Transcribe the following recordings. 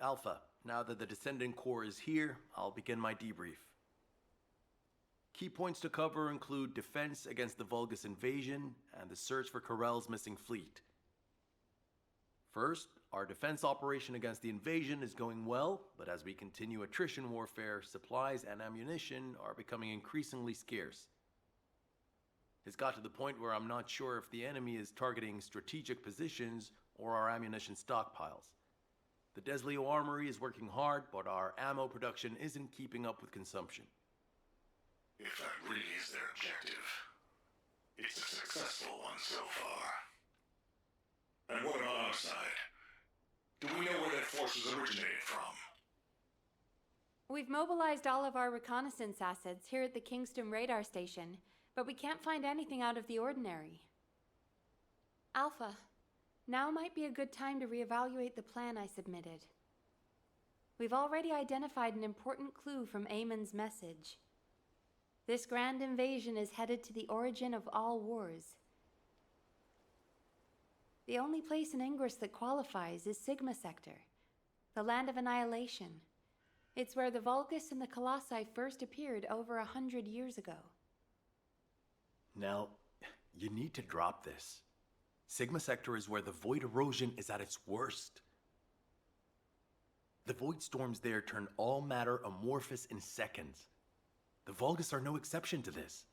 Alpha, now that the Descendant Core is here, I'll begin my debrief. Key points to cover include defense against the Vulgus invasion and the search for Corell's missing fleet. First, our defense operation against the invasion is going well, but as we continue attrition warfare, supplies and ammunition are becoming increasingly scarce. It's got to the point where I'm not sure if the enemy is targeting strategic positions or our ammunition stockpiles. The Desleo Armory is working hard, but our ammo production isn't keeping up with consumption. If that really is their objective, it's a successful one so far. And what about our side? Do we know where that force was originated from? We've mobilized all of our reconnaissance assets here at the Kingston radar station, but we can't find anything out of the ordinary. Alpha, now might be a good time to reevaluate the plan I submitted. We've already identified an important clue from Amon's message. This grand invasion is headed to the origin of all wars. The only place in Ingress that qualifies is Sigma Sector, the land of annihilation. It's where the Vulgus and the Colossi first appeared over 100 years ago. Now, you need to drop this. Sigma Sector is where the void erosion is at its worst. The void storms there turn all matter amorphous in seconds. The Vulgus are no exception to this.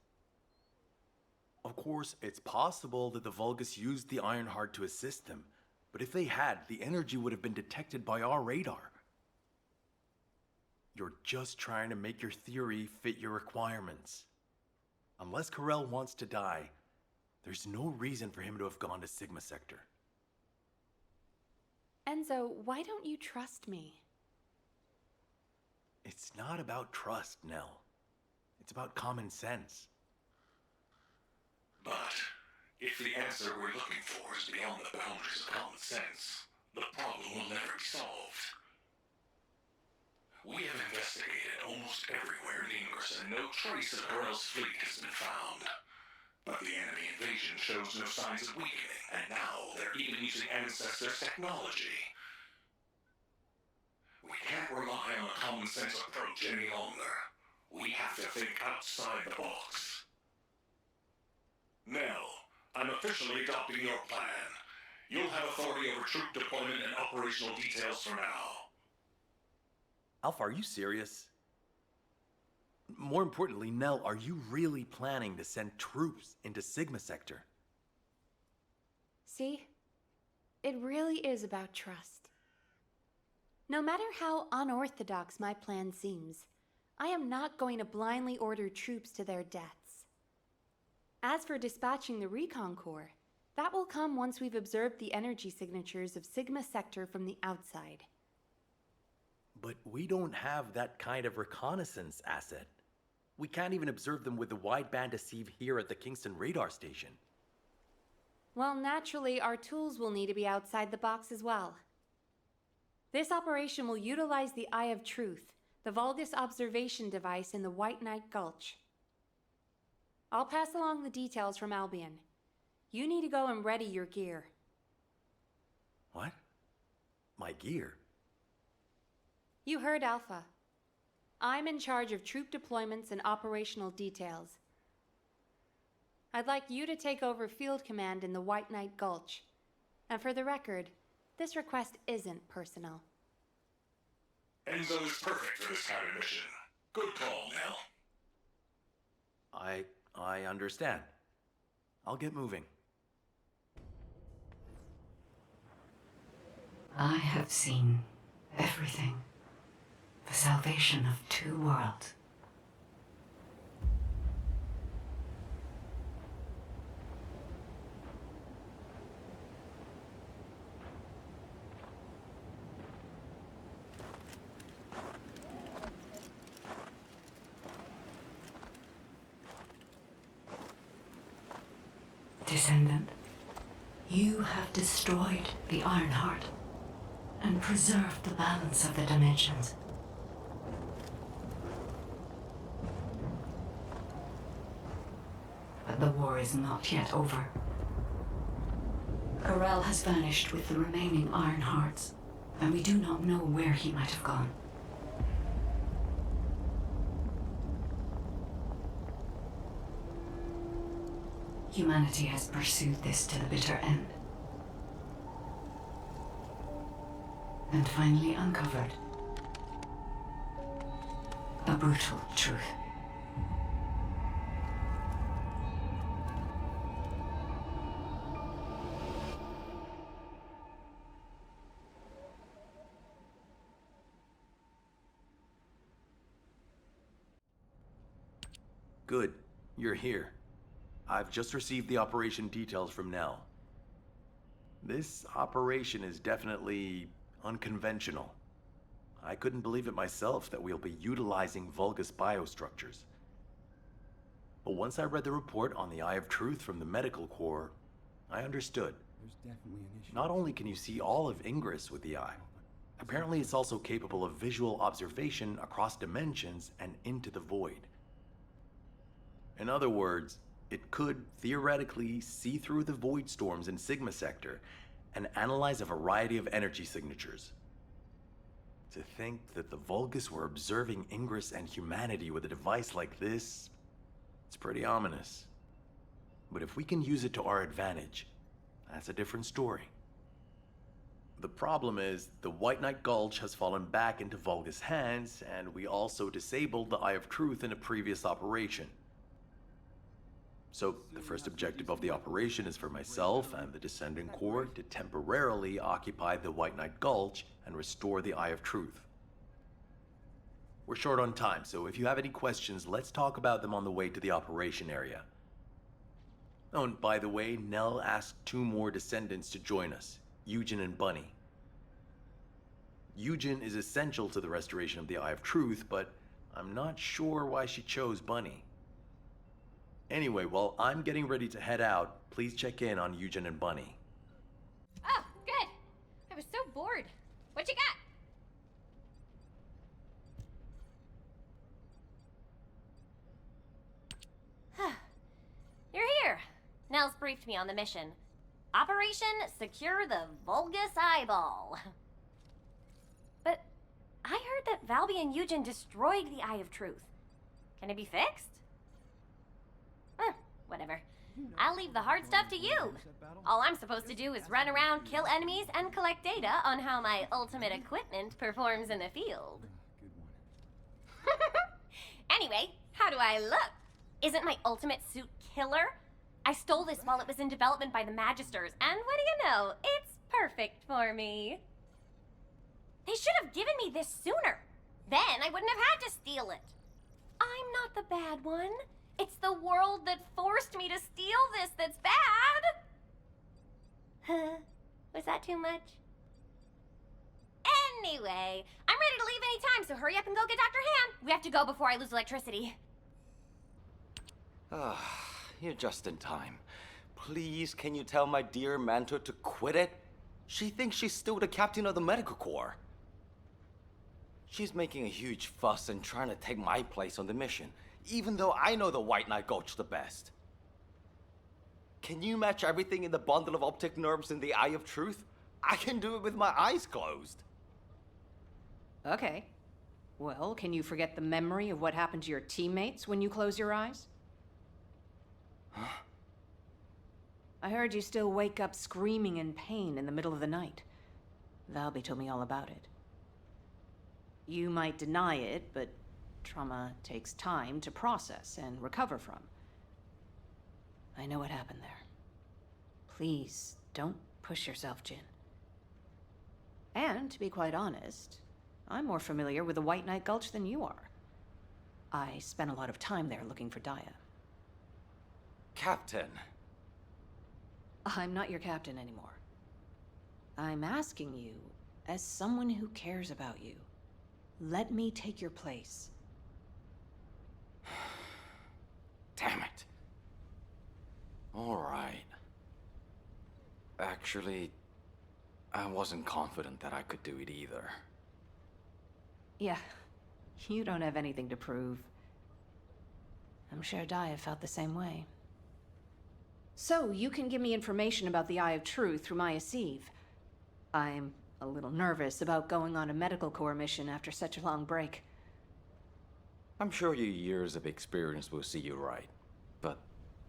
Of course, it's possible that the Vulgus used the Ironheart to assist them, but if they had, the energy would have been detected by our radar. You're just trying to make your theory fit your requirements. Unless Corell wants to die, there's no reason for him to have gone to Sigma Sector. Enzo, why don't you trust me? It's not about trust, Nell. It's about common sense. But if the answer we're looking for is beyond the boundaries of common sense, the problem will never be solved. We have investigated almost everywhere in Ingress, and no trace of Corell's fleet has been found. But the enemy invasion shows no signs of weakening, and now they're even using Ancestors' technology. We can't rely on a common sense approach any longer. We have to think outside the box. Nell, I'm officially adopting your plan. You'll have authority over troop deployment and operational details from now. Alpha, are you serious? More importantly, Nell, are you really planning to send troops into Sigma Sector? See? It really is about trust. No matter how unorthodox my plan seems, I am not going to blindly order troops to their deaths. As for dispatching the Recon Corps, that will come once we've observed the energy signatures of Sigma Sector from the outside. But we don't have that kind of reconnaissance asset. We can't even observe them with the wideband deceive here at the Kingston radar station. Well, naturally, our tools will need to be outside the box as well. This operation will utilize the Eye of Truth, the Vulgus observation device in the White Knight Gulch. I'll pass along the details from Albion. You need to go and ready your gear. What? My gear? You heard Alpha. I'm in charge of troop deployments and operational details. I'd like you to take over field command in the White Knight Gulch. And for the record, this request isn't personal. Enzo is perfect for this kind of mission. Good call, Nell. I understand. I'll get moving. I have seen everything. The salvation of two worlds. Descendant, you have destroyed the Ironheart and preserved the balance of the dimensions. But the war is not yet over. Corell has vanished with the remaining Ironhearts, and we do not know where he might have gone. Humanity has pursued this to the bitter end, and finally uncovered a brutal truth. Good. You're here. I've just received the operation details from Nell. This operation is definitely unconventional. I couldn't believe it myself that we'll be utilizing Vulgus biostructures. But once I read the report on the Eye of Truth from the Medical Corps, I understood. There's definitely an issue. Not only can you see all of Ingress with the eye, apparently it's also capable of visual observation across dimensions and into the void. In other words, it could theoretically see through the void storms in Sigma Sector and analyze a variety of energy signatures. To think that the Vulgus were observing Ingress and humanity with a device like this, it's pretty ominous. But if we can use it to our advantage, that's a different story. The problem is, the White Knight Gulch has fallen back into Vulgus hands, and we also disabled the Eye of Truth in a previous operation. So, the first objective of the operation is for myself and the Descendant Corps to temporarily occupy the White Knight Gulch and restore the Eye of Truth. We're short on time, so if you have any questions, let's talk about them on the way to the operation area. Oh, and by the way, Nell asked 2 more Descendants to join us, Eugen and Bunny. Eugen is essential to the restoration of the Eye of Truth, but I'm not sure why she chose Bunny. Anyway, while I'm getting ready to head out, please check in on Eugen and Bunny. Oh, good. I was so bored. What you got? You're here. Nell's briefed me on the mission. Operation Secure the Vulgus Eyeball. But I heard that Valby and Eugen destroyed the Eye of Truth. Can it be fixed? Whatever. I'll leave the hard stuff to you. All I'm supposed to do is run around, kill enemies, and collect data on how my ultimate equipment performs in the field. Good one. Anyway, how do I look? Isn't my ultimate suit killer? I stole this while it was in development by the Magisters, and what do you know? It's perfect for me. They should have given me this sooner. Then I wouldn't have had to steal it. I'm not the bad one. It's the world that forced me to steal this that's bad! Was that too much? Anyway, I'm ready to leave any time, so hurry up and go get Dr. Han. We have to go before I lose electricity. You're just in time. Please, can you tell my dear mentor to quit it? She thinks she's still the captain of the Medical Corps. She's making a huge fuss and trying to take my place on the mission, even though I know the White Knight Gulch the best. Can you match everything in the bundle of optic nerves in the Eye of Truth? I can do it with my eyes closed. Okay. Well, can you forget the memory of what happened to your teammates when you close your eyes? Huh? I heard you still wake up screaming in pain in the middle of the night. Valby told me all about it. You might deny it, but trauma takes time to process and recover from. I know what happened there. Please, don't push yourself, Jin. And, to be quite honest, I'm more familiar with the White Knight Gulch than you are. I spent a lot of time there looking for Daya. Captain. I'm not your captain anymore. I'm asking you, as someone who cares about you, let me take your place. Damn it. All right. Actually, I wasn't confident that I could do it either. Yeah, you don't have anything to prove. I'm sure Daya felt the same way. So, you can give me information about the Eye of Truth through Maya Sieve. I'm a little nervous about going on a medical corps mission after such a long break. I'm sure your years of experience will see you right, but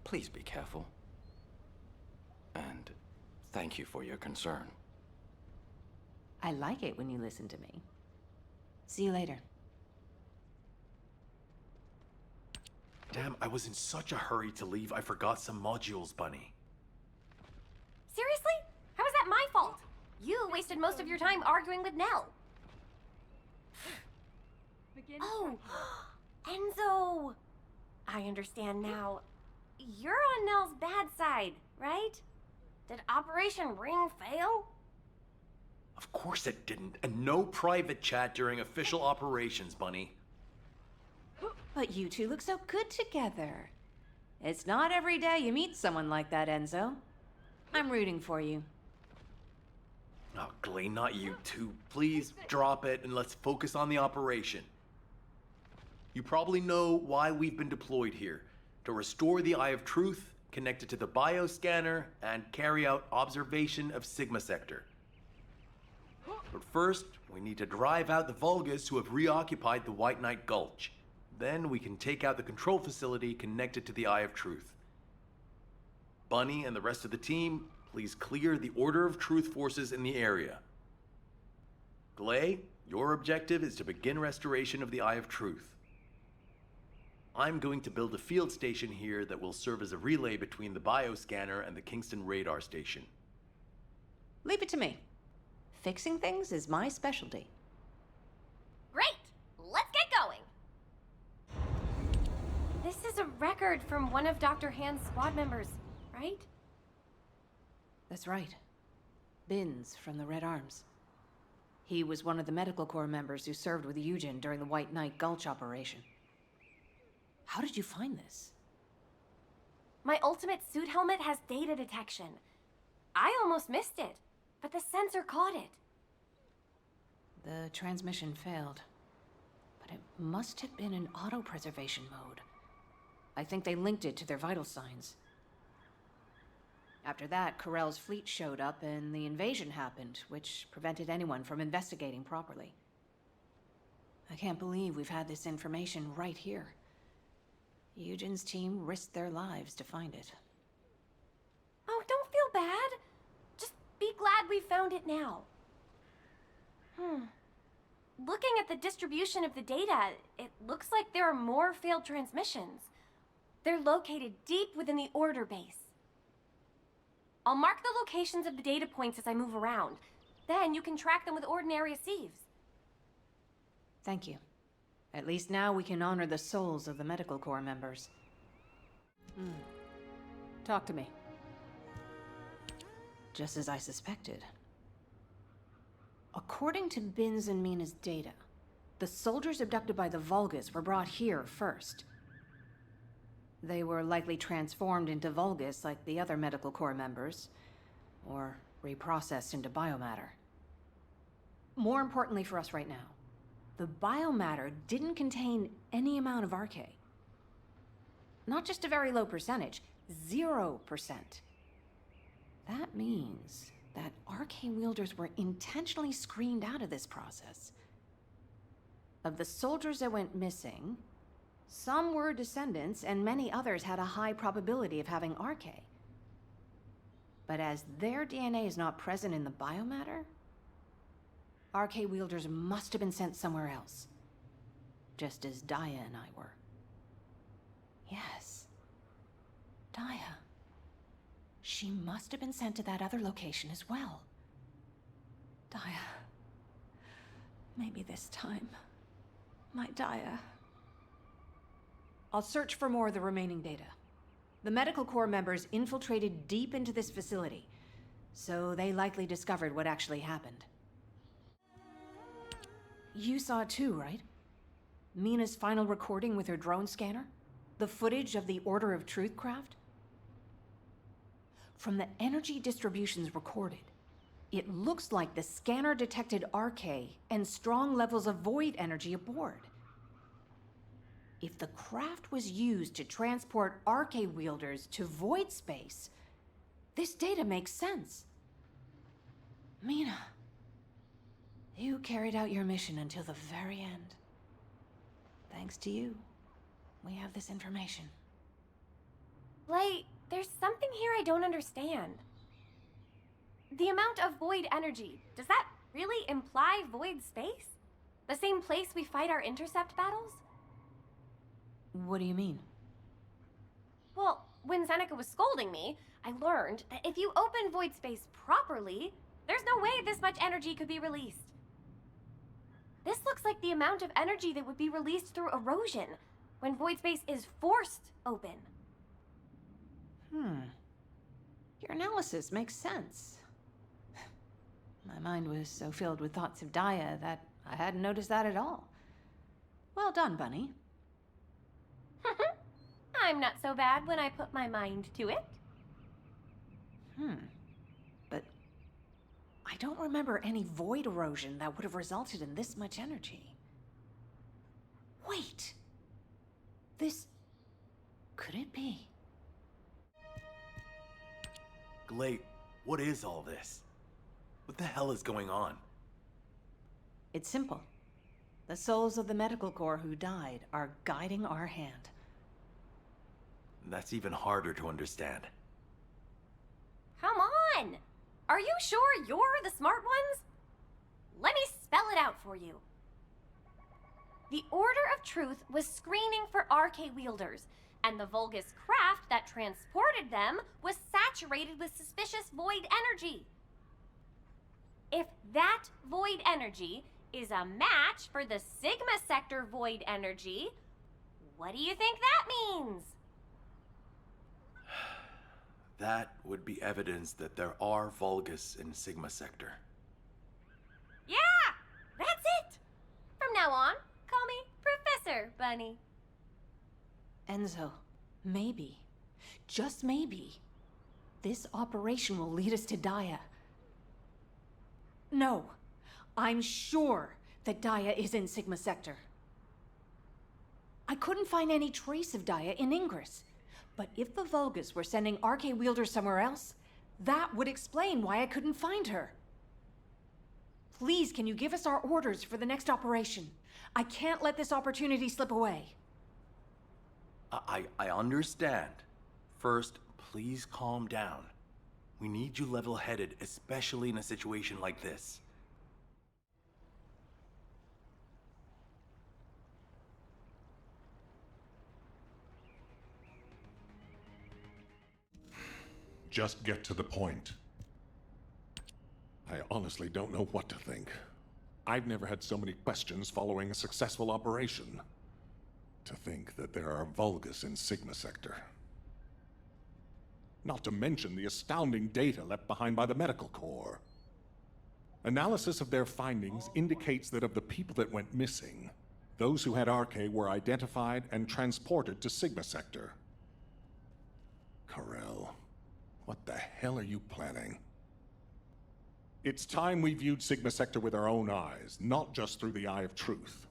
please be careful. And thank you for your concern. I like it when you listen to me. See you later. Damn, I was in such a hurry to leave, I forgot some modules, Bunny. Seriously? How is that my fault? You wasted most of your time arguing with Nell. Oh, Enzo! I understand now. You're on Nell's bad side, right? Did Operation Ring fail? Of course it didn't, and no private chat during official operations, Bunny. But you two look so good together. It's not every day you meet someone like that, Enzo. I'm rooting for you. Oh, Glay, not you two. Please drop it and let's focus on the operation. You probably know why we've been deployed here. To restore the Eye of Truth, connect it to the bioscanner, and carry out observation of Sigma Sector. But first, we need to drive out the Vulgus who have reoccupied the White Knight Gulch. Then we can take out the control facility connected to the Eye of Truth. Bunny and the rest of the team, please clear the Order of Truth forces in the area. Glay, your objective is to begin restoration of the Eye of Truth. I'm going to build a field station here that will serve as a relay between the bioscanner and the Kingston radar station. Leave it to me. Fixing things is my specialty. Great! Let's get going! This is a record from one of Dr. Hand's squad members, right? That's right. Binns from the Red Arms. He was one of the medical corps members who served with Eugen during the White Knight Gulch operation. How did you find this? My ultimate suit helmet has data detection. I almost missed it, but the sensor caught it. The transmission failed, but it must have been in auto-preservation mode. I think they linked it to their vital signs. After that, Corell's fleet showed up and the invasion happened, which prevented anyone from investigating properly. I can't believe we've had this information right here. Eugen's team risked their lives to find it. Oh, don't feel bad. Just be glad we found it now. Looking at the distribution of the data, it looks like there are more failed transmissions. They're located deep within the Order base. I'll mark the locations of the data points as I move around. Then you can track them with ordinary sieves. Thank you. At least now we can honor the souls of the medical corps members. Talk to me. Just as I suspected. According to Binns and Mina's data, the soldiers abducted by the Vulgus were brought here first. They were likely transformed into Vulgus like the other medical corps members, or reprocessed into biomatter. More importantly for us right now, the biomatter didn't contain any amount of RK. Not just a very low percentage, 0%. That means that RK wielders were intentionally screened out of this process. Of the soldiers that went missing, some were Descendants and many others had a high probability of having RK. But as their DNA is not present in the biomatter, RK wielders must have been sent somewhere else. Just as Daya and I were. Yes. Daya. She must have been sent to that other location as well. Daya. Maybe this time. My Daya. I'll search for more of the remaining data. The medical corps members infiltrated deep into this facility, so they likely discovered what actually happened. You saw it too, right? Mina's final recording with her drone scanner? The footage of the Order of Truth craft? From the energy distributions recorded, it looks like the scanner detected RK and strong levels of void energy aboard. If the craft was used to transport RK wielders to void space, this data makes sense. Mina, carried out your mission until the very end. Thanks to you, we have this information. Blay, there's something here I don't understand. The amount of void energy, does that really imply void space? The same place we fight our intercept battles? What do you mean? Well, when Seneca was scolding me, I learned that if you open void space properly, there's no way this much energy could be released. This looks like the amount of energy that would be released through erosion when void space is forced open. Your analysis makes sense. My mind was so filled with thoughts of Daya that I hadn't noticed that at all. Well done, Bunny. I'm not so bad when I put my mind to it. But I don't remember any void erosion that would have resulted in this much energy. Wait. This... could it be? Glade, what is all this? What the hell is going on? It's simple. The souls of the medical corps who died are guiding our hand. That's even harder to understand. Come on! Are you sure you're the smart ones? Let me spell it out for you. The Order of Truth was screening for RK wielders, and the Vulgus craft that transported them was saturated with suspicious void energy. If that void energy is a match for the Sigma Sector void energy, what do you think that means? That would be evidence that there are Vulgus in Sigma Sector. Yeah! That's it! From now on, call me Professor Bunny. Enzo, maybe, just maybe, this operation will lead us to Daya. No, I'm sure that Daya is in Sigma Sector. I couldn't find any trace of Daya in Ingress. But if the Vulgus were sending RK wielders somewhere else, that would explain why I couldn't find her. Please, can you give us our orders for the next operation? I can't let this opportunity slip away. I understand. First, please calm down. We need you level-headed, especially in a situation like this. Just get to the point. I honestly don't know what to think. I've never had so many questions following a successful operation. To think that there are Vulgus in Sigma Sector. Not to mention the astounding data left behind by the medical corps. Analysis of their findings indicates that of the people that went missing, those who had RK were identified and transported to Sigma Sector. Corell, what the hell are you planning? It's time we viewed Sigma Sector with our own eyes, not just through the eye of truth.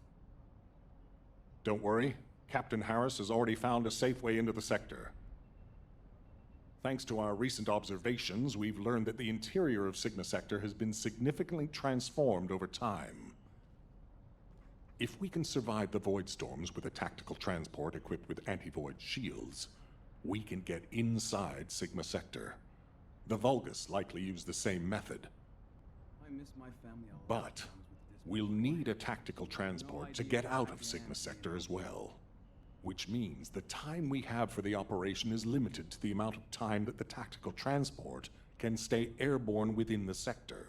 Don't worry, Captain Harris has already found a safe way into the sector. Thanks to our recent observations, we've learned that the interior of Sigma Sector has been significantly transformed over time. If we can survive the void storms with a tactical transport equipped with anti-void shields, we can get inside Sigma Sector. The Vulgus likely use the same method. I miss my family a lot. But we'll need a tactical transport to get out of Sigma Sector as well. Which means the time we have for the operation is limited to the amount of time that the tactical transport can stay airborne within the sector.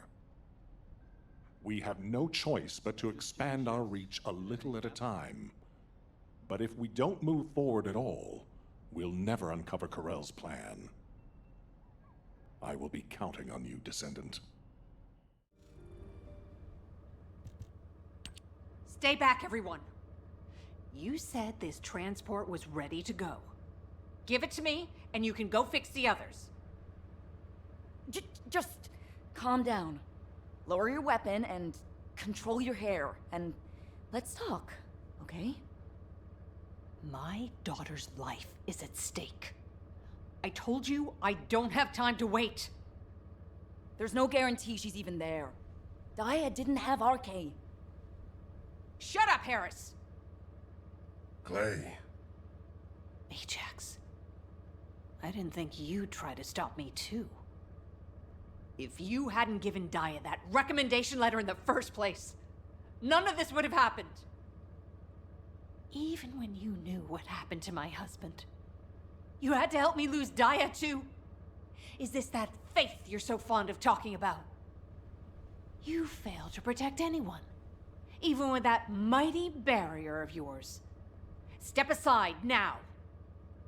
We have no choice but to expand our reach a little at a time. But if we don't move forward at all, we'll never uncover Corell's plan. I will be counting on you, Descendant. Stay back, everyone. You said this transport was ready to go. Give it to me, and you can go fix the others. Just calm down. Lower your weapon and control your hair, and let's talk, okay? My daughter's life is at stake. I told you I don't have time to wait. There's no guarantee she's even there. Dia didn't have RK. Shut up, Harris! Clay. Ajax. I didn't think you'd try to stop me, too. If you hadn't given Dia that recommendation letter in the first place, none of this would have happened. Even when you knew what happened to my husband, you had to help me lose Dia, too. Is this that faith you're so fond of talking about? You fail to protect anyone, even with that mighty barrier of yours. Step aside now,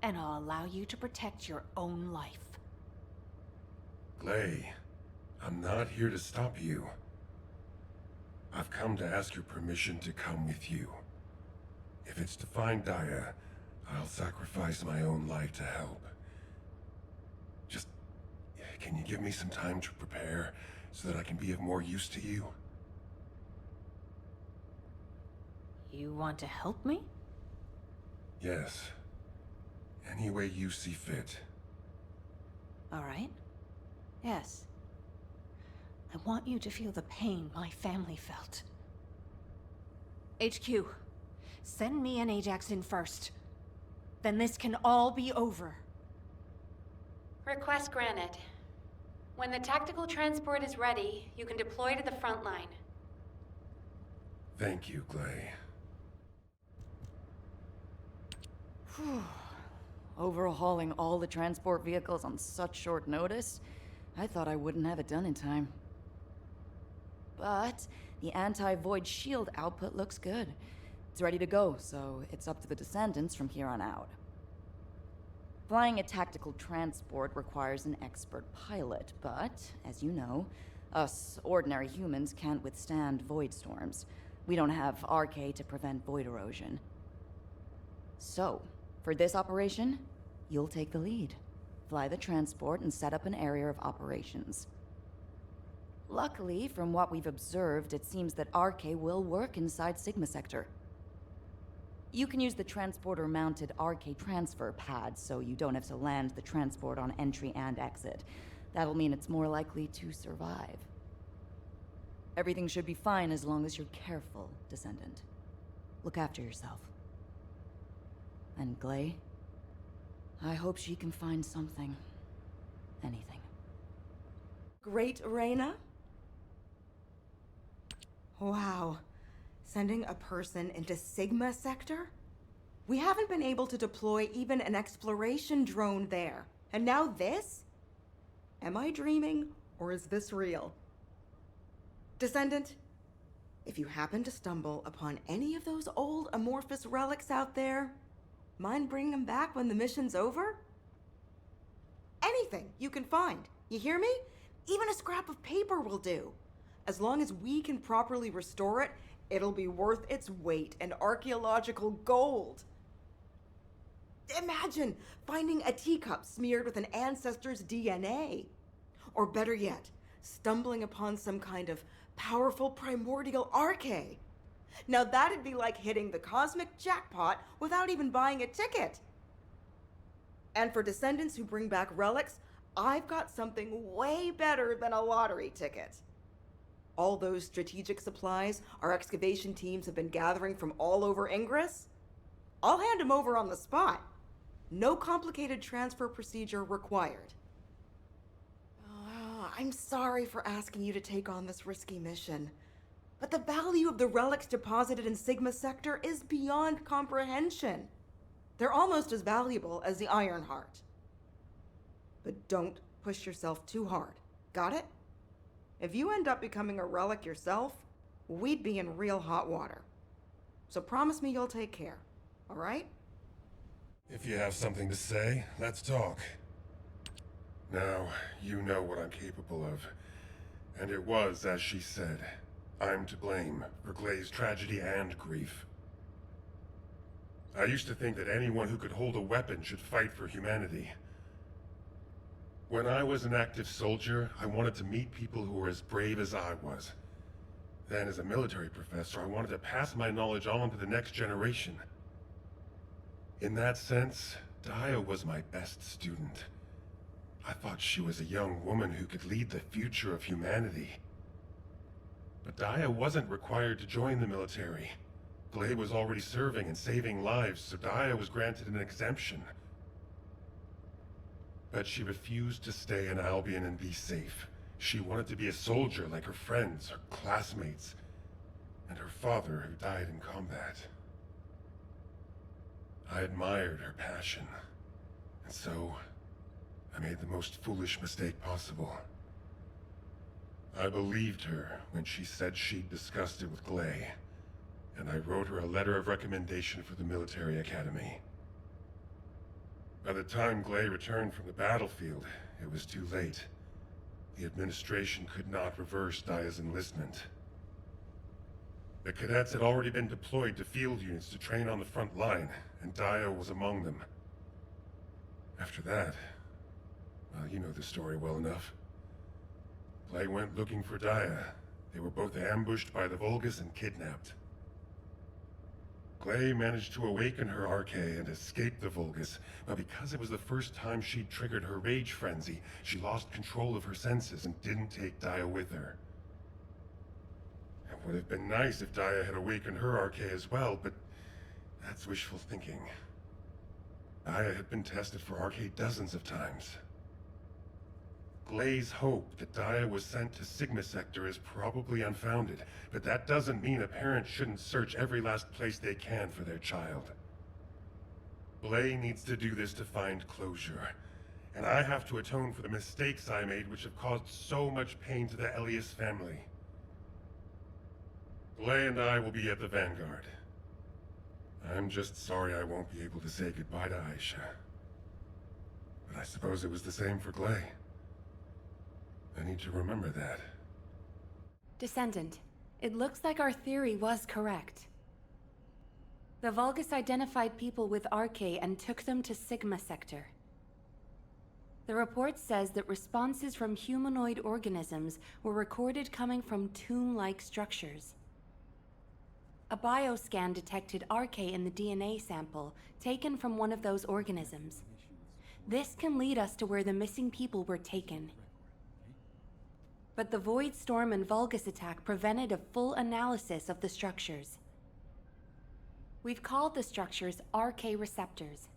and I'll allow you to protect your own life. Clay, I'm not here to stop you. I've come to ask your permission to come with you. If it's to find Dia, I'll sacrifice my own life to help. Just, can you give me some time to prepare so that I can be of more use to you? You want to help me? Yes. Any way you see fit. All right. Yes. I want you to feel the pain my family felt. HQ, send me and Ajax in first. Then this can all be over. Request granted. When the tactical transport is ready, you can deploy to the front line. Thank you, Clay. Overhauling all the transport vehicles on such short notice? I thought I wouldn't have it done in time. But the anti-void shield output looks good. It's ready to go, so it's up to the Descendants from here on out. Flying a tactical transport requires an expert pilot, but, as you know, us ordinary humans can't withstand void storms. We don't have RK to prevent void erosion. So, for this operation, you'll take the lead. Fly the transport and set up an area of operations. Luckily, from what we've observed, it seems that RK will work inside Sigma Sector. You can use the transporter-mounted RK transfer pad, so you don't have to land the transport on entry and exit. That'll mean it's more likely to survive. Everything should be fine as long as you're careful, Descendant. Look after yourself. And Glay, I hope she can find something. Anything. Great, Reyna? Wow. Sending a person into Sigma Sector? We haven't been able to deploy even an exploration drone there. And now this? Am I dreaming, or is this real? Descendant, if you happen to stumble upon any of those old amorphous relics out there, mind bringing them back when the mission's over? Anything you can find, you hear me? Even a scrap of paper will do. As long as we can properly restore it, it'll be worth its weight in archaeological gold. Imagine finding a teacup smeared with an ancestor's DNA. Or better yet, stumbling upon some kind of powerful primordial RK. Now that'd be like hitting the cosmic jackpot without even buying a ticket. And for Descendants who bring back relics, I've got something way better than a lottery ticket. All those strategic supplies our excavation teams have been gathering from all over Ingress, I'll hand them over on the spot. No complicated transfer procedure required. I'm sorry for asking you to take on this risky mission, but the value of the relics deposited in Sigma Sector is beyond comprehension. They're almost as valuable as the Iron Heart. But don't push yourself too hard. Got it? If you end up becoming a relic yourself, we'd be in real hot water. So promise me you'll take care, all right? If you have something to say, let's talk. Now, you know what I'm capable of. And it was, as she said, I'm to blame for Glay's tragedy and grief. I used to think that anyone who could hold a weapon should fight for humanity. When I was an active soldier, I wanted to meet people who were as brave as I was. Then, as a military professor, I wanted to pass my knowledge on to the next generation. In that sense, Dia was my best student. I thought she was a young woman who could lead the future of humanity. But Daya wasn't required to join the military. Glay was already serving and saving lives, so Daya was granted an exemption. But she refused to stay in Albion and be safe. She wanted to be a soldier like her friends, her classmates, and her father who died in combat. I admired her passion, and so I made the most foolish mistake possible. I believed her when she said she'd discussed it with Glay, and I wrote her a letter of recommendation for the military academy. By the time Glay returned from the battlefield, it was too late. The administration could not reverse Daya's enlistment. The cadets had already been deployed to field units to train on the front line, and Daya was among them. After that, well, you know the story well enough. Glay went looking for Daya. They were both ambushed by the Vulgus and kidnapped. Glay managed to awaken her Arche and escape the Vulgus, but because it was the first time she'd triggered her rage frenzy, she lost control of her senses and didn't take Daya with her. It would have been nice if Daya had awakened her Arche as well, but that's wishful thinking. Daya had been tested for Arche dozens of times. Glay's hope that Daya was sent to Sigma Sector is probably unfounded, but that doesn't mean a parent shouldn't search every last place they can for their child. Glay needs to do this to find closure, and I have to atone for the mistakes I made which have caused so much pain to the Elias family. Glay and I will be at the Vanguard. I'm just sorry I won't be able to say goodbye to Aisha. But I suppose it was the same for Glay. I need to remember that. Descendant, it looks like our theory was correct. The Vulgus identified people with Arche and took them to Sigma Sector. The report says that responses from humanoid organisms were recorded coming from tomb-like structures. A bioscan detected Arche in the DNA sample taken from one of those organisms. This can lead us to where the missing people were taken. But the Void Storm and Vulgus attack prevented a full analysis of the structures. We've called the structures Arche receptors.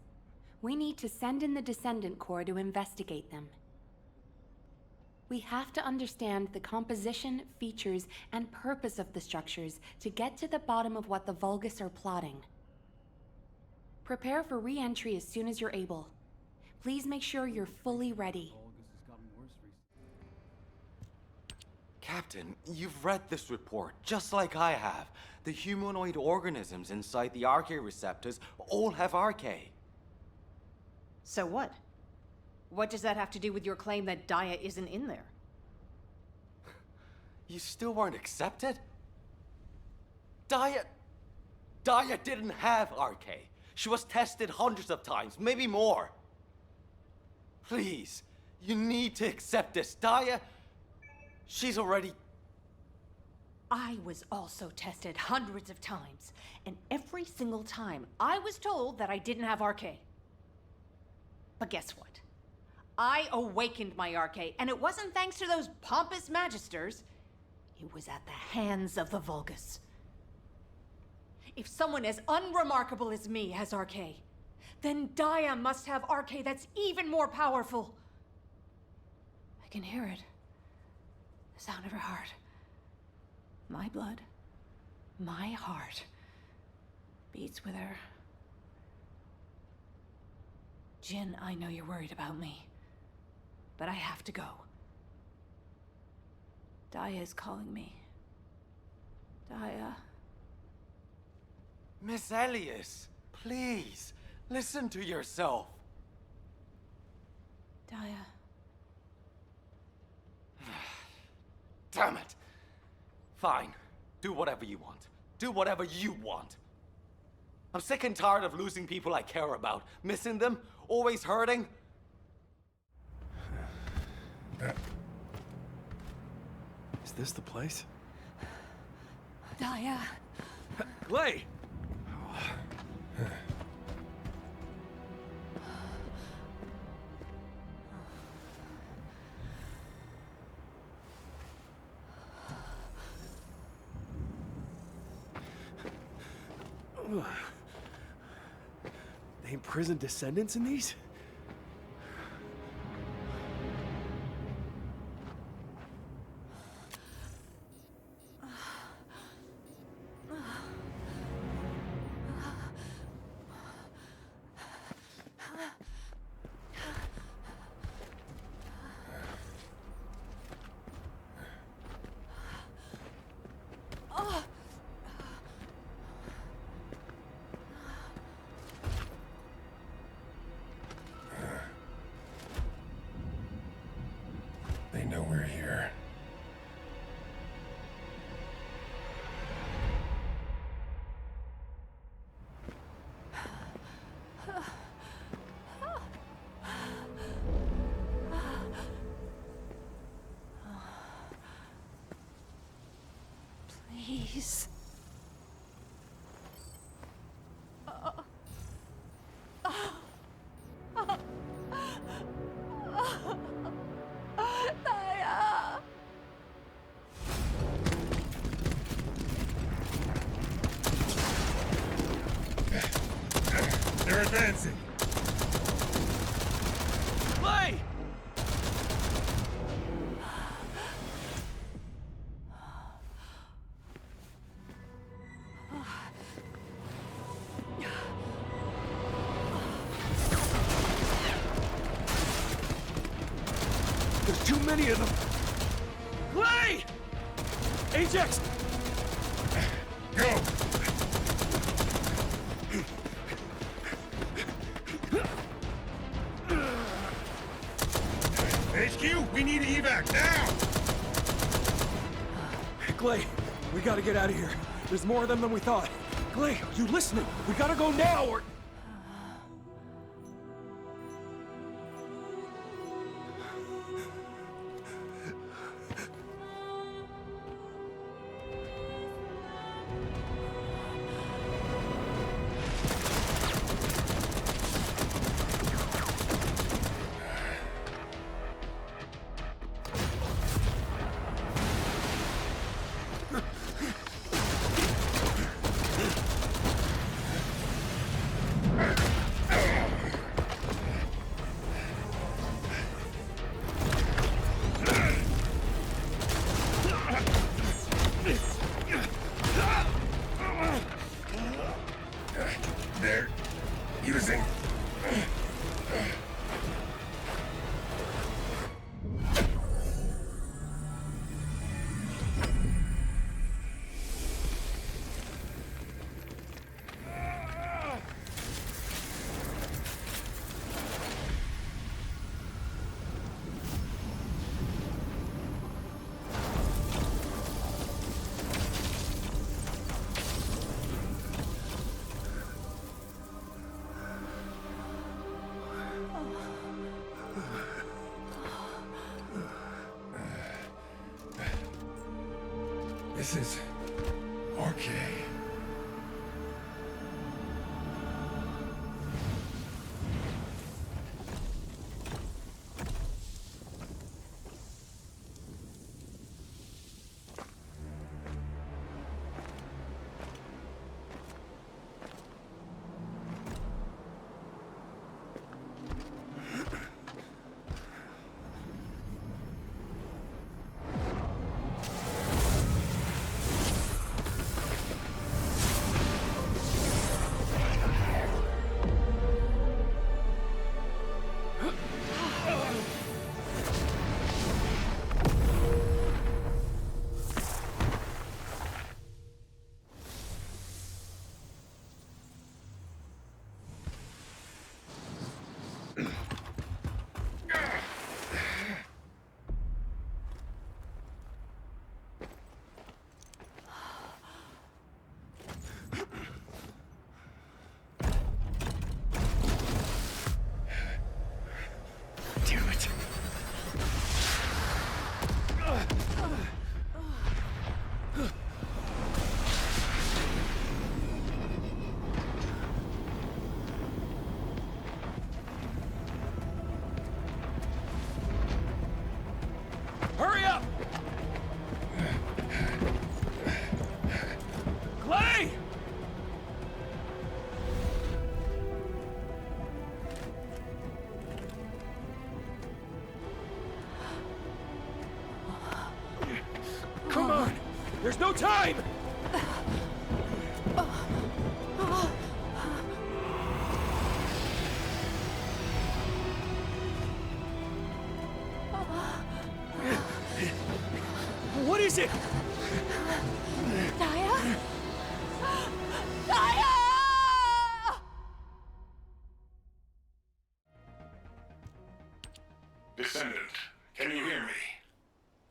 We need to send in the Descendant Corps to investigate them. We have to understand the composition, features, and purpose of the structures to get to the bottom of what the Vulgus are plotting. Prepare for re-entry as soon as you're able. Please make sure you're fully ready. Captain, you've read this report, just like I have. The humanoid organisms inside the Arche receptors all have Arche. So what? What does that have to do with your claim that Daya isn't in there? You still weren't accepted? Daya didn't have Arche. She was tested hundreds of times, maybe more. Please, you need to accept this. Daya, she's already... I was also tested hundreds of times, and every single time I was told that I didn't have Arche. But guess what? I awakened my Arche, and it wasn't thanks to those pompous magisters. It was at the hands of the Vulgus. If someone as unremarkable as me has Arche, then Daya must have Arche that's even more powerful. I can hear it. The sound of her heart. My blood, my heart, beats with her. Jin, I know you're worried about me, but I have to go. Daya is calling me. Daya. Miss Elias, please, listen to yourself. Daya. Damn it. Fine. Do whatever you want. Do whatever you want. I'm sick and tired of losing people I care about. Missing them. Always hurting. Is this the place? Daya. Glay! They imprisoned Descendants in these? They know we're here. Please. They're advancing. Clay! There's too many of them! Clay! Ajax! Go! HQ, we need evac now! Clay, we gotta get out of here. There's more of them than we thought. Clay, you listening? We gotta go now or... They're using... This is... RK. There's no time! What is it? Daya? Daya! Descendant, can you hear me?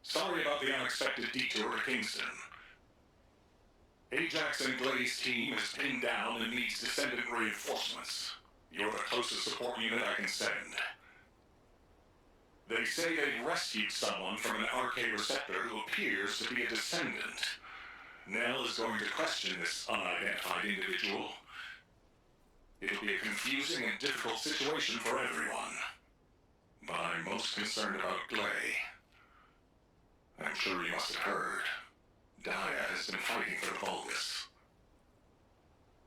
Sorry about the unexpected detour to Kingston. Ajax and Glay's team is pinned down and needs Descendant reinforcements. You're the closest support unit I can send. They say they've rescued someone from an RK receptor who appears to be a Descendant. Nell is going to question this unidentified individual. It'll be a confusing and difficult situation for everyone. But I'm most concerned about Glay. I'm sure you must have heard. Daya has been fighting for the Vulgus.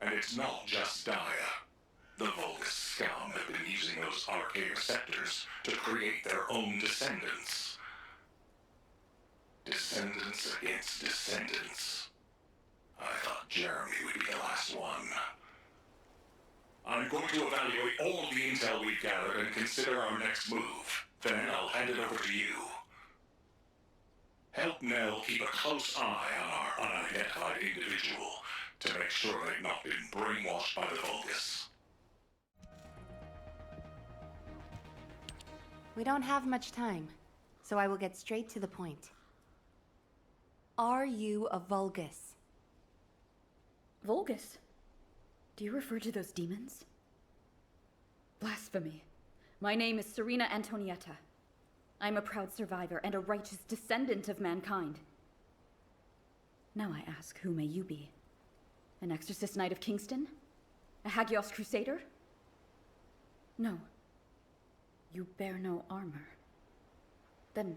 And it's not just Daya. The Vulgus scum have been using those RK receptors to create their own Descendants. Descendants against Descendants. I thought Jeremy would be the last one. I'm going to evaluate all the intel we've gathered and consider our next move. Then I'll hand it over to you. Help Nell keep a close eye on our unidentified individual to make sure they've not been brainwashed by the Vulgus. We don't have much time, so I will get straight to the point. Are you a Vulgus? Vulgus? Do you refer to those demons? Blasphemy. My name is Serena Antonietta. I'm a proud survivor and a righteous descendant of mankind. Now I ask, who may you be? An exorcist knight of Kingston? A Hagios crusader? No. You bear no armor. Then,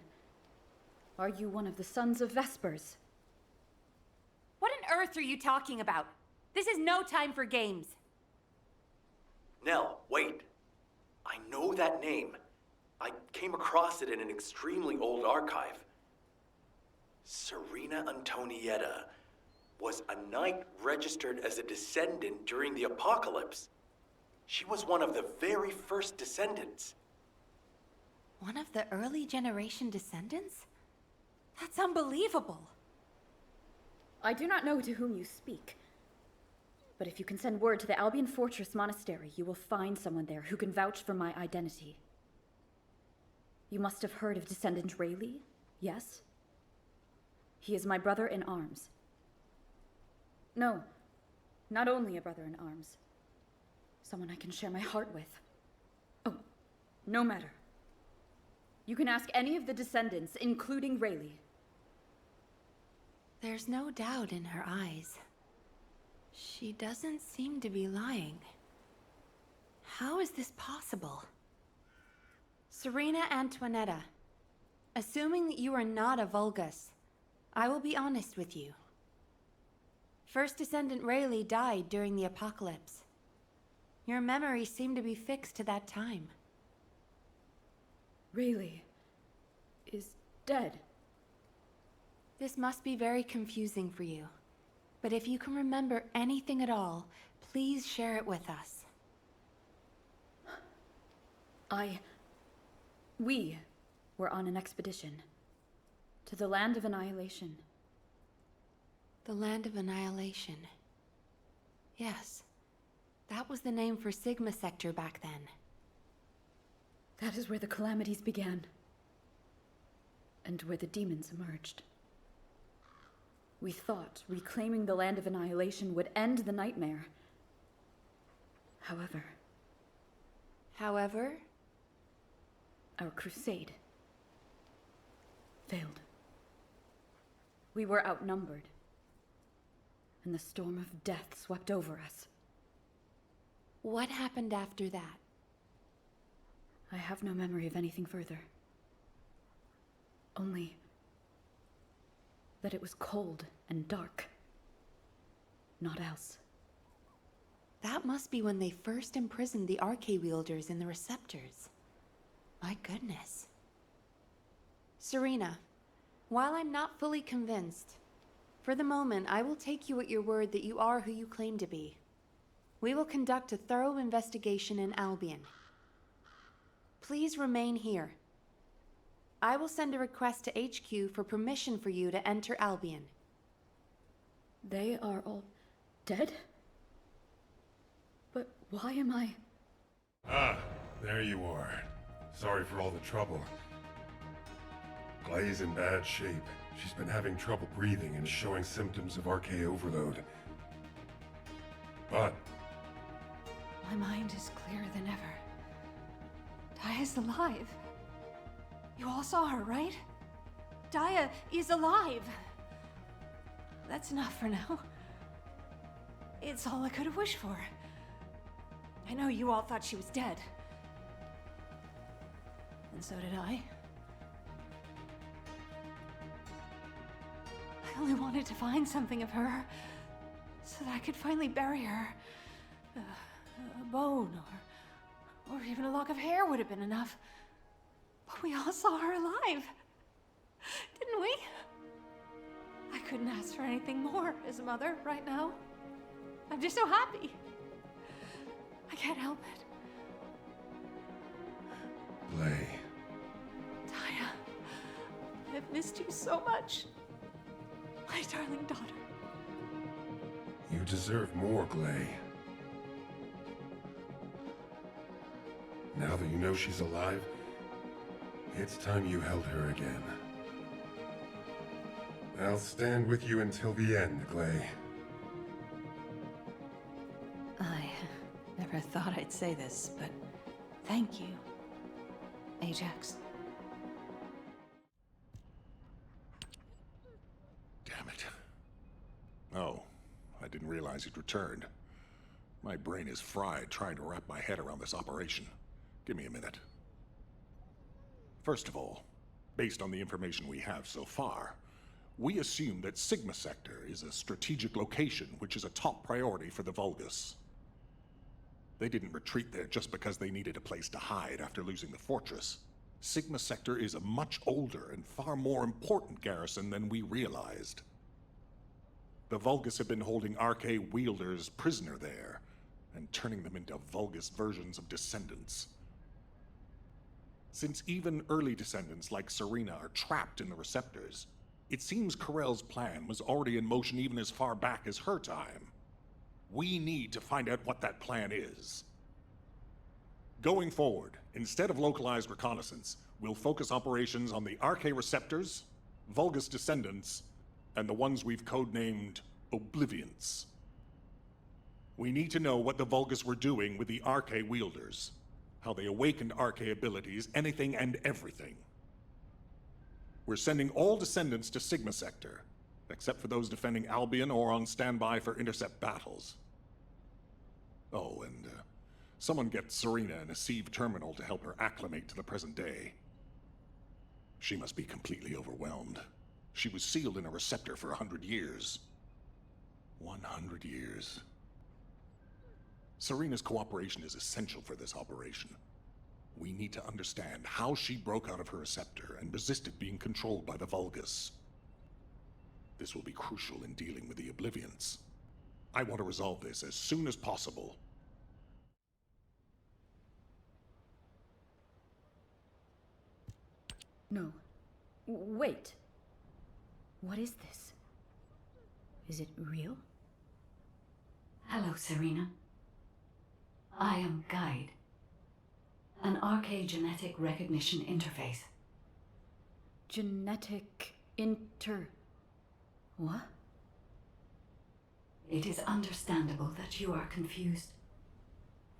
are you one of the sons of Vespers? What on earth are you talking about? This is no time for games. Nell, wait. I know that name. I came across it in an extremely old archive. Serena Antonietta was a knight registered as a descendant during the apocalypse. She was one of the very first descendants. One of the early generation descendants? That's unbelievable. I do not know to whom you speak. But if you can send word to the Albion Fortress Monastery, you will find someone there who can vouch for my identity. You must have heard of Descendant Rayleigh, yes? He is my brother in arms. No, not only a brother in arms. Someone I can share my heart with. Oh, no matter. You can ask any of the Descendants, including Rayleigh. There's no doubt in her eyes. She doesn't seem to be lying. How is this possible? Serena Antoinetta, assuming that you are not a Vulgus, I will be honest with you. First Descendant Rayleigh died during the apocalypse. Your memories seem to be fixed to that time. Rayleigh is dead. This must be very confusing for you. But if you can remember anything at all, please share it with us. We were on an expedition to the Land of Annihilation. The Land of Annihilation. Yes. That was the name for Sigma Sector back then. That is where the calamities began. And where the demons emerged. We thought reclaiming the Land of Annihilation would end the nightmare. However, our crusade failed. We were outnumbered, and the storm of death swept over us. What happened after that? I have no memory of anything further. Only that it was cold and dark. Not else. That must be when they first imprisoned the Arche-wielders in the receptors. My goodness. Serena, while I'm not fully convinced, For the moment, I will take you at your word that you are who you claim to be. We will conduct a thorough investigation in Albion. Please remain here. I will send a request to HQ for permission for you to enter Albion. They are all dead? But why am I... Ah, there you are. Sorry for all the trouble. Glay's in bad shape. She's been having trouble breathing and showing symptoms of RK overload. But My mind is clearer than ever. Daya's alive. You all saw her, right? Daya is alive. That's enough for now. It's all I could have wished for. I know you all thought she was dead. And so did I. I only wanted to find something of her, so that I could finally bury her. A bone, or even a lock of hair would have been enough. But we all saw her alive, didn't we? I couldn't ask for anything more as a mother right now. I'm just so happy. I can't help it. Glay, Daya, I've missed you so much. My darling daughter. you deserve more, Glay. Now that you know she's alive, it's time you held her again. I'll stand with you until the end, Glay. I never thought I'd say this, but thank you, Ajax. Damn it. Oh, I didn't realize you'd returned. My brain is fried trying to wrap my head around this operation. Give me a minute. First of all, based on the information we have so far, we assume that Sigma Sector is a strategic location which is a top priority for the Vulgus. They didn't retreat there just because they needed a place to hide after losing the fortress. Sigma Sector is a much older and far more important garrison than we realized. The Vulgus have been holding RK wielders prisoner there, and turning them into Vulgus versions of Descendants. Since even early Descendants like Serena are trapped in the receptors, it seems Corell's plan was already in motion even as far back as her time. We need to find out what that plan is. Going forward, instead of localized reconnaissance, we'll focus operations on the RK receptors, Vulgus Descendants, and the ones we've codenamed Obliviants. We need to know what the Vulgus were doing with the RK wielders, how they awakened RK abilities, anything and everything. We're sending all Descendants to Sigma Sector, except for those defending Albion or on standby for intercept battles. Oh, and someone get Serena in a sieve terminal to help her acclimate to the present day. She must be completely overwhelmed. She was sealed in a receptor for 100 years. 100 years. Serena's cooperation is essential for this operation. We need to understand how she broke out of her receptor and resisted being controlled by the Vulgus. This will be crucial in dealing with the Obliviants. I want to resolve this as soon as possible. No. Wait. What is this? Is it real? Hello, Serena. I am Guide, an RK genetic recognition interface. Genetic What? It is understandable that you are confused.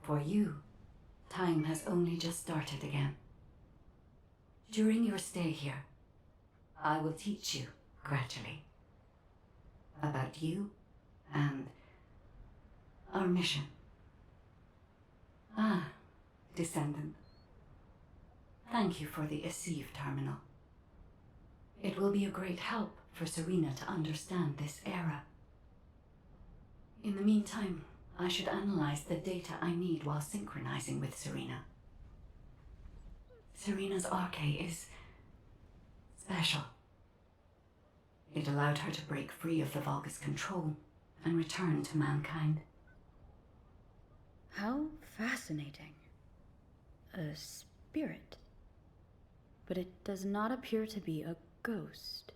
For you, time has only just started again. During your stay here, I will teach you, gradually, about you and our mission. Ah, Descendant. Thank you for the Essive terminal. It will be a great help for Serena to understand this era. In the meantime, I should analyze the data I need while synchronizing with Serena. Serena's RK is special. It allowed her to break free of the Vulgus control and return to mankind. How fascinating. A spirit. But it does not appear to be a ghost.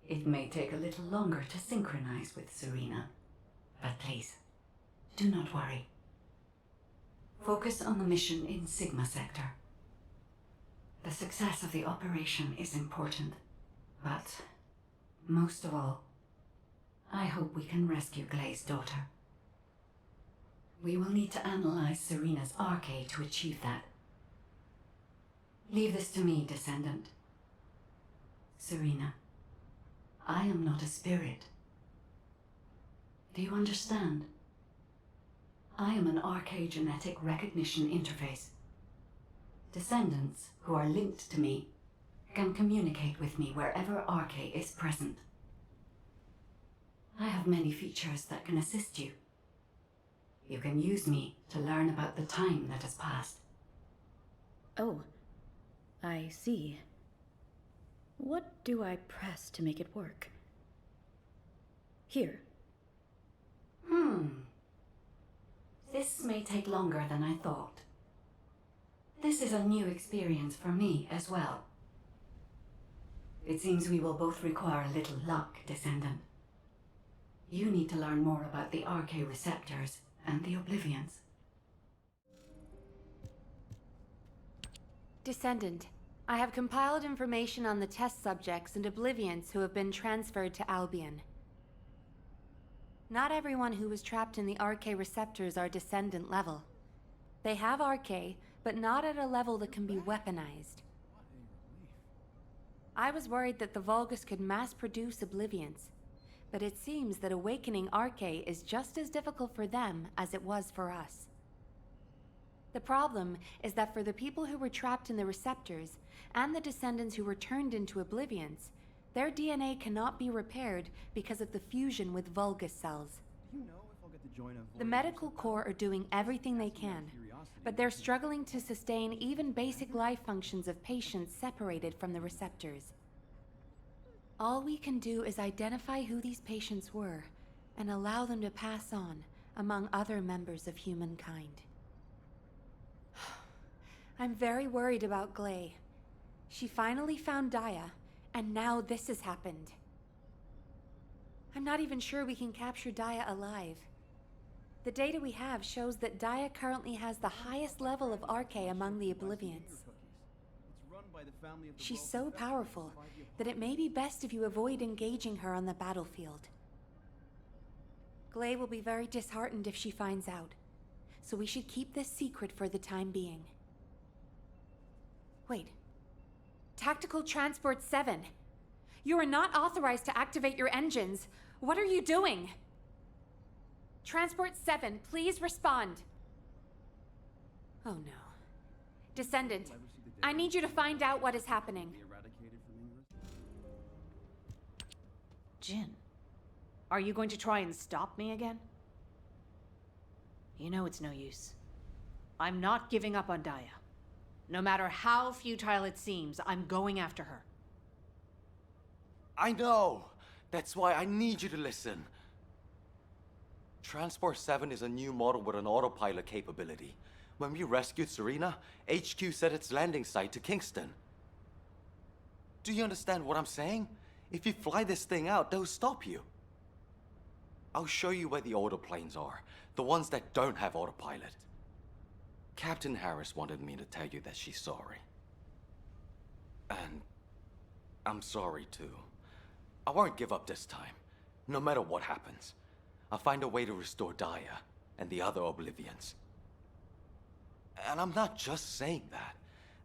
It may take a little longer to synchronize with Serena, but please, do not worry. Focus on the mission in Sigma Sector. The success of the operation is important, but most of all, I hope we can rescue Glay's daughter. We will need to analyze Serena's arcade to achieve that. Leave this to me, Descendant. Serena, I am not a spirit. Do you understand? I am an arcade genetic recognition interface. Descendants who are linked to me can communicate with me wherever arcade is present. I have many features that can assist you. You can use me to learn about the time that has passed. Oh, I see. What do I press to make it work? Here. This may take longer than I thought. This is a new experience for me as well. It seems we will both require a little luck, Descendant. You need to learn more about the RK receptors and the Oblivions. Descendant, I have compiled information on the test subjects and Oblivions who have been transferred to Albion. Not everyone who was trapped in the RK receptors are Descendant level. They have RK, but not at a level that can be weaponized. I was worried that the Vulgus could mass-produce Oblivions, but it seems that awakening RK is just as difficult for them as it was for us. The problem is that for the people who were trapped in the receptors, and the Descendants who were turned into Oblivions, their DNA cannot be repaired because of the fusion with Vulgus cells. The medical corps are doing everything they can, but they're struggling to sustain even basic life functions of patients separated from the receptors. All we can do is identify who these patients were and allow them to pass on among other members of humankind. I'm very worried about Glay. She finally found Daya, and now this has happened. I'm not even sure we can capture Daya alive. The data we have shows that Daya currently has the highest level of RK among the Oblivions. She's so powerful that it may be best if you avoid engaging her on the battlefield. Glay will be very disheartened if she finds out, so we should keep this secret for the time being. Wait. Tactical Transport 7. You are not authorized to activate your engines. What are you doing? Transport 7, please respond. Oh no. Descendant, I need you to find out what is happening. Jin, are you going to try and stop me again? You know it's no use. I'm not giving up on Daya. No matter how futile it seems, I'm going after her. I know! That's why I need you to listen. Transport 7 is a new model with an autopilot capability. When we rescued Serena, HQ set its landing site to Kingston. Do you understand what I'm saying? If you fly this thing out, they'll stop you. I'll show you where the autoplanes are, the ones that don't have autopilot. Captain Harris wanted me to tell you that she's sorry. And I'm sorry too. I won't give up this time, no matter what happens. I'll find a way to restore Daya and the other Oblivions. And I'm not just saying that.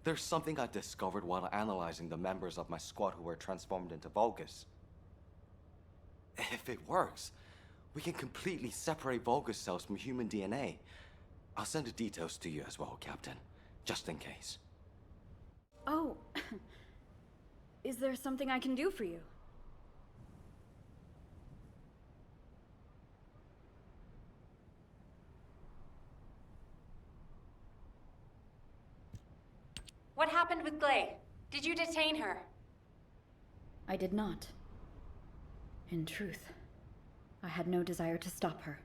There's something I discovered while analyzing the members of my squad who were transformed into Vulgus. If it works, we can completely separate Vulgus cells from human DNA. I'll send the details to you as well, Captain, just in case. Oh, is there something I can do for you? What happened with Glay? Did you detain her? I did not. In truth, I had no desire to stop her.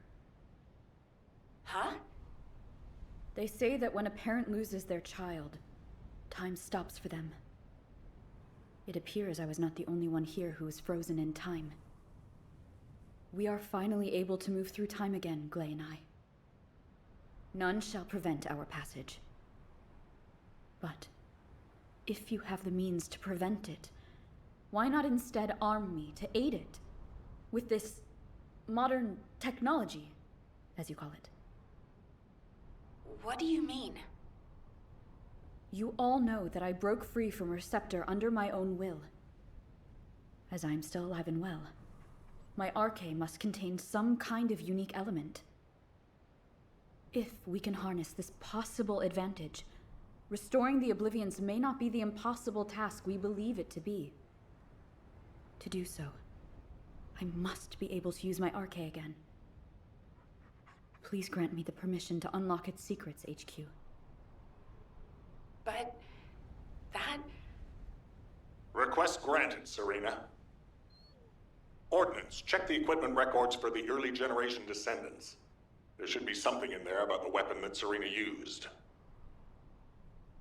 Huh? They say that when a parent loses their child, time stops for them. It appears I was not the only one here who was frozen in time. We are finally able to move through time again, Glay and I. None shall prevent our passage. But if you have the means to prevent it, why not instead arm me to aid it with this modern technology, as you call it? What do you mean? You all know that I broke free from Receptor under my own will. As I am still alive and well, my arche must contain some kind of unique element. If we can harness this possible advantage, restoring the Oblivions may not be the impossible task we believe it to be. To do so, I must be able to use my arche again. Please grant me the permission to unlock its secrets, HQ. But that... Request granted, Serena. Ordnance, check the equipment records for the early generation Descendants. There should be something in there about the weapon that Serena used.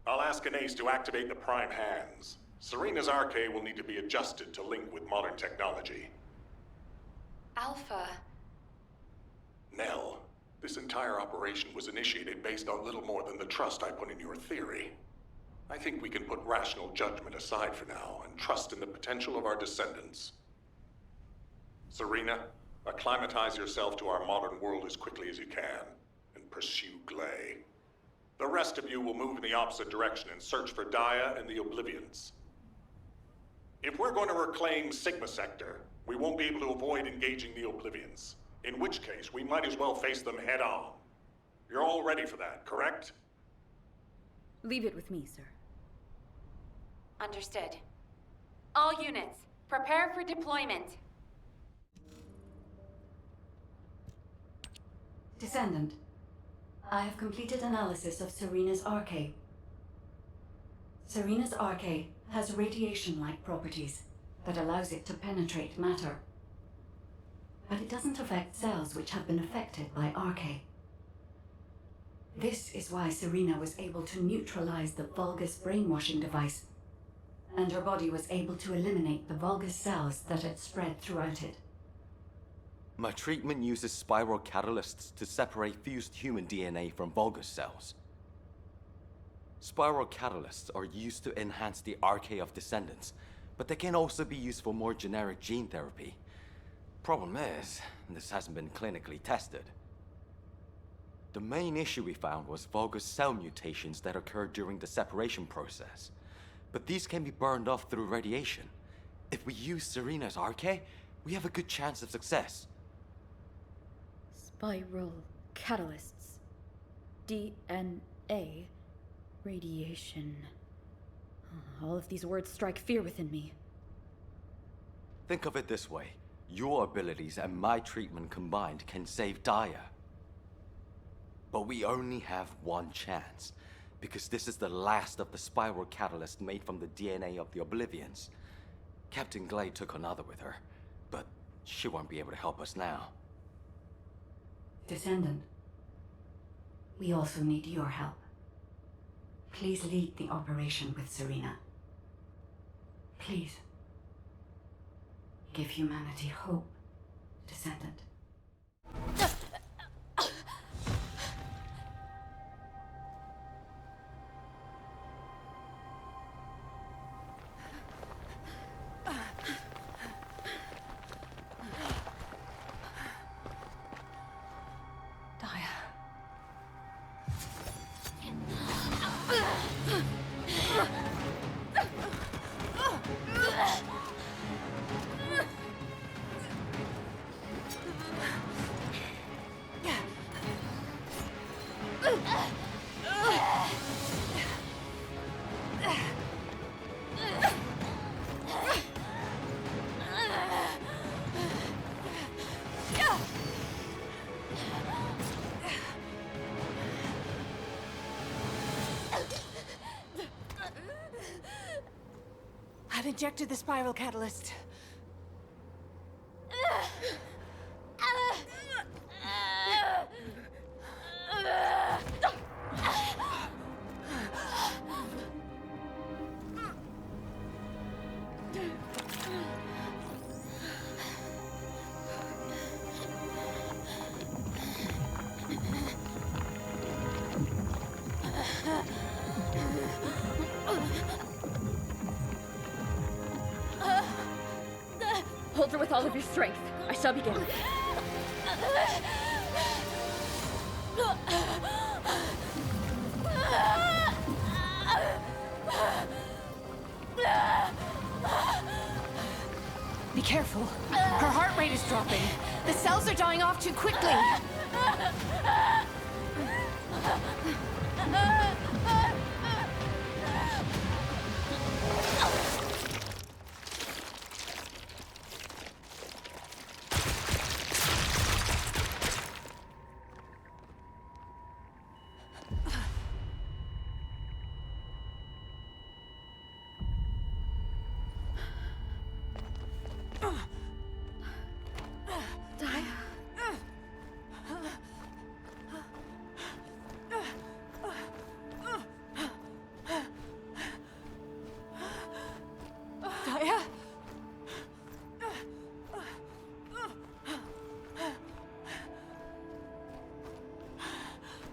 I'll ask Anais to activate the prime hands. Serena's arche will need to be adjusted to link with modern technology. Alpha. Nell, this entire operation was initiated based on little more than the trust I put in your theory. I think we can put rational judgment aside for now and trust in the potential of our descendants. Serena, acclimatize yourself to our modern world as quickly as you can, and pursue Glay. The rest of you will move in the opposite direction and search for Daya and the Oblivions. If we're going to reclaim Sigma Sector, we won't be able to avoid engaging the Oblivions. In which case, we might as well face them head on. You're all ready for that, correct? Leave it with me, sir. Understood. All units, prepare for deployment. Descendant, I have completed analysis of Serena's arche. Serena's arche has radiation-like properties that allows it to penetrate matter. But it doesn't affect cells which have been affected by arche. This is why Serena was able to neutralize the Vulgus brainwashing device, and her body was able to eliminate the Vulgus cells that had spread throughout it. My treatment uses spiral catalysts to separate fused human DNA from Vulgus cells. Spiral catalysts are used to enhance the arche of Descendants, but they can also be used for more generic gene therapy. Problem is, this hasn't been clinically tested. The main issue we found was Vulgus cell mutations that occurred during the separation process. But these can be burned off through radiation. If we use Serena's arche, we have a good chance of success. Spiral catalysts. DNA. Radiation. All of these words strike fear within me. Think of it this way. Your abilities and my treatment combined can save Daya. But we only have one chance, because this is the last of the spiral catalyst made from the DNA of the Oblivions. Captain Glay took another with her, but she won't be able to help us now. Descendant, we also need your help. Please lead the operation with Serena. Please. Give humanity hope, Descendant. ejected the spiral catalyst. Hold her with all of your strength. I shall begin. Be careful. Her heart rate is dropping. The cells are dying off too quickly. Daya?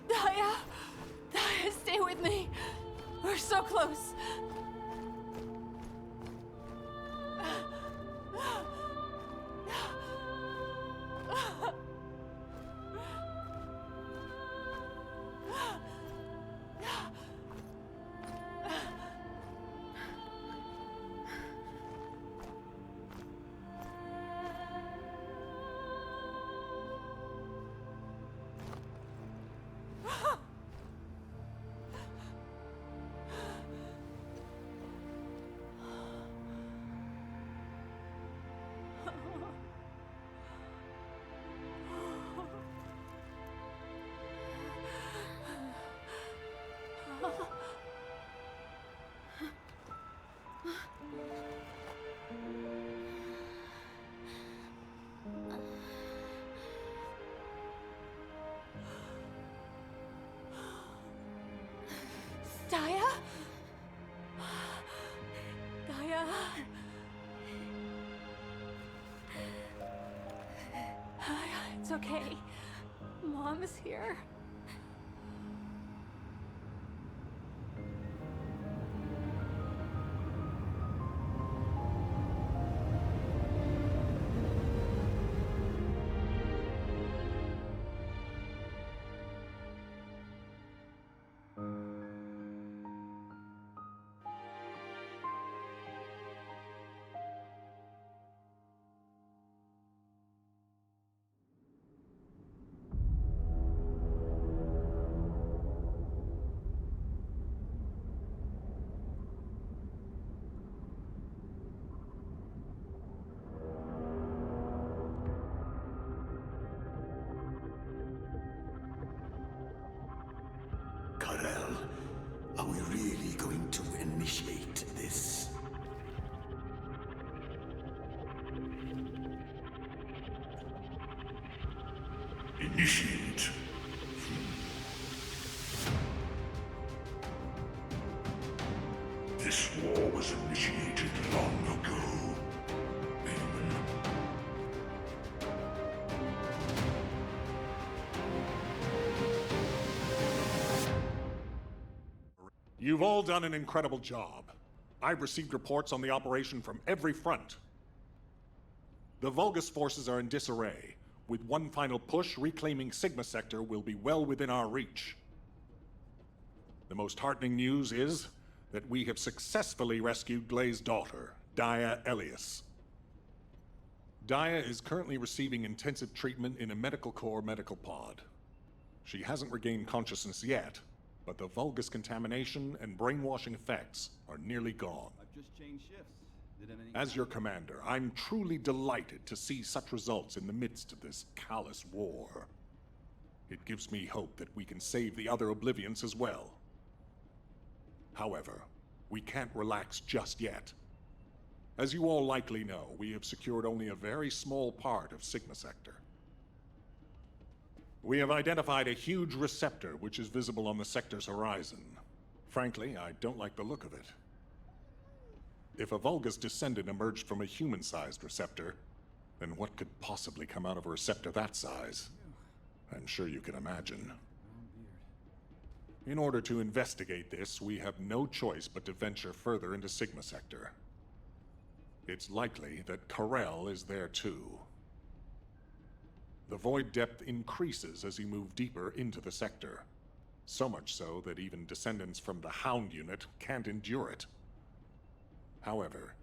Daya? Daya, stay with me. We're so close. Daya? Daya? It's okay. Mom is here. Are we really going to initiate this? Initiate? This war was initiated long ago. You've all done an incredible job. I've received reports on the operation from every front. The Vulgus forces are in disarray. With one final push, reclaiming Sigma Sector will be well within our reach. The most heartening news is that we have successfully rescued Glay's daughter, Daya Elias. Daya is currently receiving intensive treatment in a Medical Corps medical pod. She hasn't regained consciousness yet, but the Vulgus contamination and brainwashing effects are nearly gone. I've just changed shifts. Did anything As your commander, I'm truly delighted to see such results in the midst of this callous war. It gives me hope that we can save the other Oblivions as well. However, we can't relax just yet. As you all likely know, we have secured only a very small part of Sigma Sector. We have identified a huge receptor which is visible on the sector's horizon. Frankly, I don't like the look of it. If a Vulgus descendant emerged from a human-sized receptor, then what could possibly come out of a receptor that size? I'm sure you can imagine. In order to investigate this, we have no choice but to venture further into Sigma Sector. It's likely that Karel is there too. The void depth increases as you move deeper into the sector. So much so that even descendants from the Hound unit can't endure it. However,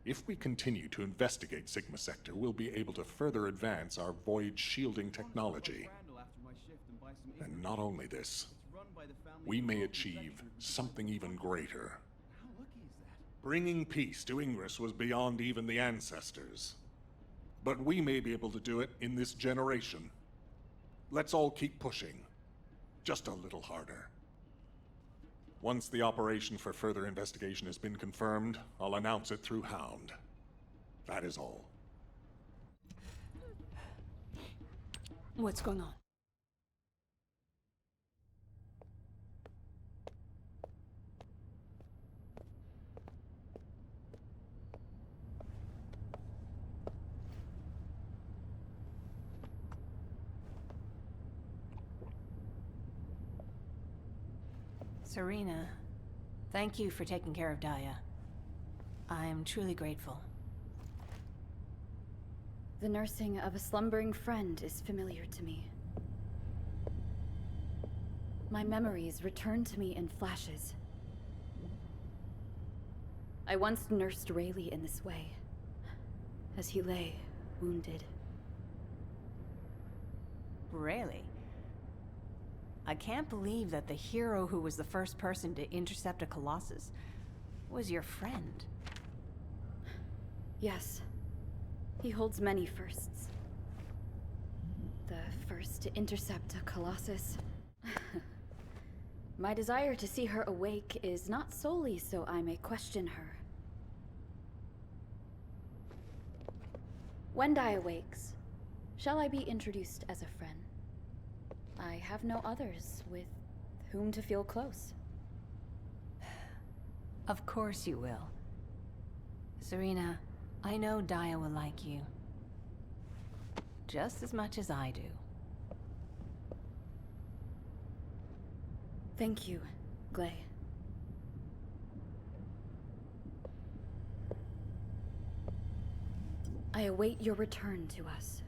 if we continue to investigate Sigma Sector, we'll be able to further advance our void shielding technology. And not only this, we may achieve something even greater. Bringing peace to Ingress was beyond even the ancestors. But we may be able to do it in this generation. Let's all keep pushing. Just a little harder. Once the operation for further investigation has been confirmed, I'll announce it through Hound. That is all. What's going on? Serena, thank you for taking care of Daya. I am truly grateful. The nursing of a slumbering friend is familiar to me. My memories return to me in flashes. I once nursed Rayleigh in this way, as he lay, wounded. Rayleigh? I can't believe that the hero who was the first person to intercept a Colossus was your friend. Yes. He holds many firsts. The first to intercept a Colossus. My desire to see her awake is not solely so I may question her. When Daya awakes, shall I be introduced as a friend? I have no others with whom to feel close. Of course you will. Serena, I know Daya will like you. Just as much as I do. Thank you, Glay. I await your return to us.